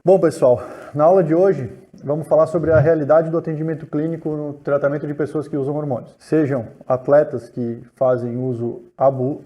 Bom, pessoal, na aula de hoje vamos falar sobre a realidade do atendimento clínico no tratamento de pessoas que usam hormônios. Sejam atletas que fazem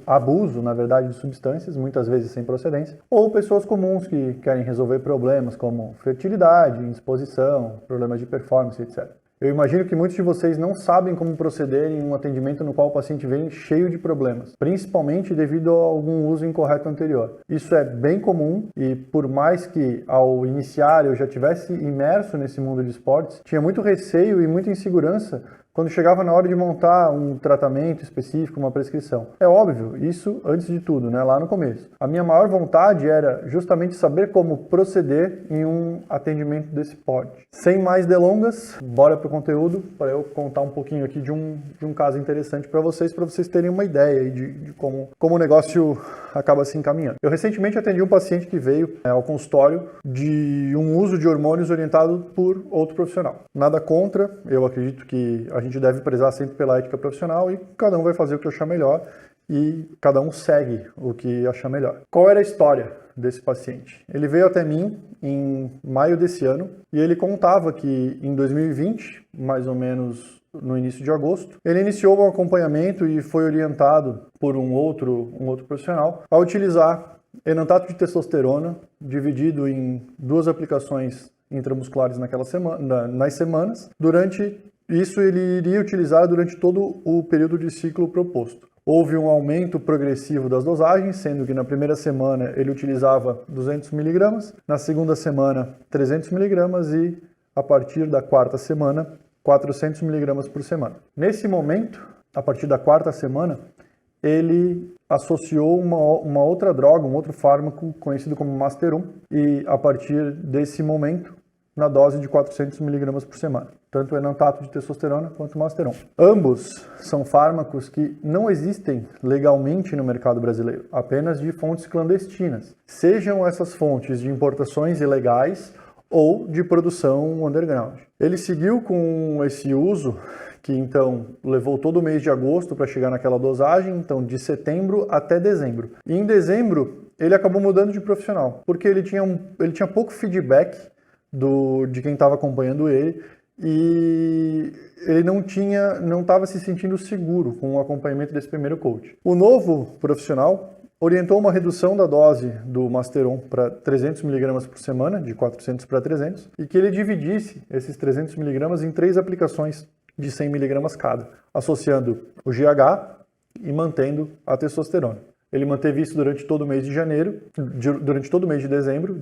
abuso, na verdade, de substâncias, muitas vezes sem procedência, ou pessoas comuns que querem resolver problemas como fertilidade, indisposição, problemas de performance, etc. Eu imagino que muitos de vocês não sabem como proceder em um atendimento no qual o paciente vem cheio de problemas, principalmente devido a algum uso incorreto anterior. Isso é bem comum e por mais que ao iniciar eu já tivesse imerso nesse mundo de esportes, tinha muito receio e muita insegurança quando chegava na hora de montar um tratamento específico, uma prescrição. É óbvio, isso antes de tudo, né, lá no começo. A minha maior vontade era justamente saber como proceder em um atendimento desse porte. Sem mais delongas, bora pro conteúdo, para eu contar um pouquinho aqui de um caso interessante para vocês terem uma ideia de como o negócio acaba se encaminhando. Eu recentemente atendi um paciente que veio ao consultório de um uso de hormônios orientado por outro profissional. Nada contra, eu acredito que a gente deve prezar sempre pela ética profissional e cada um vai fazer o que achar melhor e cada um segue o que achar melhor. Qual era a história desse paciente? Ele veio até mim em maio desse ano e ele contava que em 2020, mais ou menos no início de agosto, ele iniciou um acompanhamento e foi orientado por um outro profissional a utilizar enantato de testosterona dividido em 2 aplicações intramusculares nas semanas. Durante isso ele iria utilizar durante todo o período de ciclo proposto. Houve um aumento progressivo das dosagens, sendo que na primeira semana ele utilizava 200 mg, na segunda semana 300 mg e a partir da quarta semana 400 mg por semana. Nesse momento, a partir da quarta semana, ele associou uma outra droga, um outro fármaco conhecido como Masteron, e a partir desse momento, na dose de 400 mg por semana, tanto o enantato de testosterona quanto o Masteron. Ambos são fármacos que não existem legalmente no mercado brasileiro, apenas de fontes clandestinas, sejam essas fontes de importações ilegais ou de produção underground. Ele seguiu com esse uso, que então levou todo o mês de agosto para chegar naquela dosagem, então de setembro até dezembro. E em dezembro ele acabou mudando de profissional, porque ele tinha pouco feedback de quem estava acompanhando ele e ele não estava se sentindo seguro com o acompanhamento desse primeiro coach. O novo profissional orientou uma redução da dose do Masteron para 300 mg por semana, de 400 para 300, e que ele dividisse esses 300 mg em 3 aplicações de 100 mg cada, associando o GH e mantendo a testosterona. Ele manteve isso durante todo o mês de dezembro,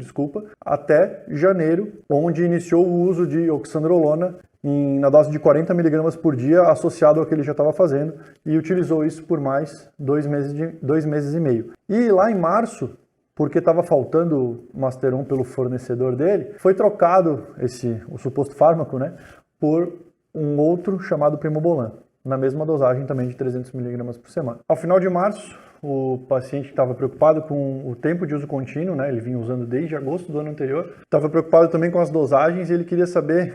até janeiro, onde iniciou o uso de oxandrolona na dose de 40 mg por dia, associado ao que ele já estava fazendo, e utilizou isso por mais 2 meses e meio. E lá em março, porque estava faltando Masteron pelo fornecedor dele, foi trocado o suposto fármaco, né, por um outro chamado Primobolan, na mesma dosagem também de 300 mg por semana. Ao final de março, o paciente estava preocupado com o tempo de uso contínuo, né? Ele vinha usando desde agosto do ano anterior. Estava preocupado também com as dosagens e ele queria saber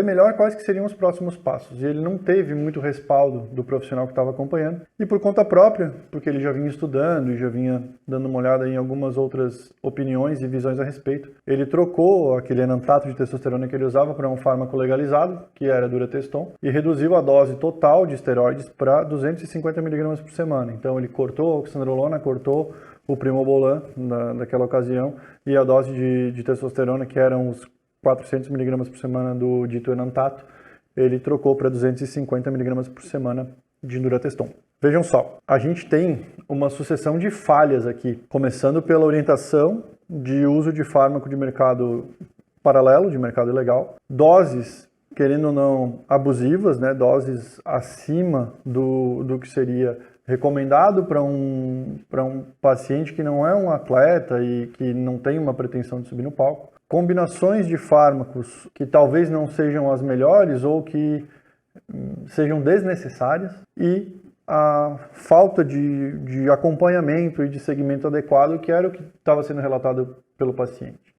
melhor quais que seriam os próximos passos. E ele não teve muito respaldo do profissional que estava acompanhando. E por conta própria, porque ele já vinha estudando e já vinha dando uma olhada em algumas outras opiniões e visões a respeito, ele trocou aquele enantato de testosterona que ele usava para um fármaco legalizado, que era Durateston, e reduziu a dose total de esteroides para 250 mg por semana. Então ele cortou a oxandrolona, cortou o Primobolan naquela ocasião e a dose de testosterona, que eram os 400 mg por semana do dito enantato, ele trocou para 250 mg por semana de Durateston. Vejam só, a gente tem uma sucessão de falhas aqui, começando pela orientação de uso de fármaco de mercado paralelo, de mercado ilegal, doses, querendo ou não, abusivas, né? Doses acima do que seria recomendado para um paciente que não é um atleta e que não tem uma pretensão de subir no palco. Combinações de fármacos que talvez não sejam as melhores ou que sejam desnecessárias e a falta de acompanhamento e de segmento adequado, que era o que estava sendo relatado pelo paciente.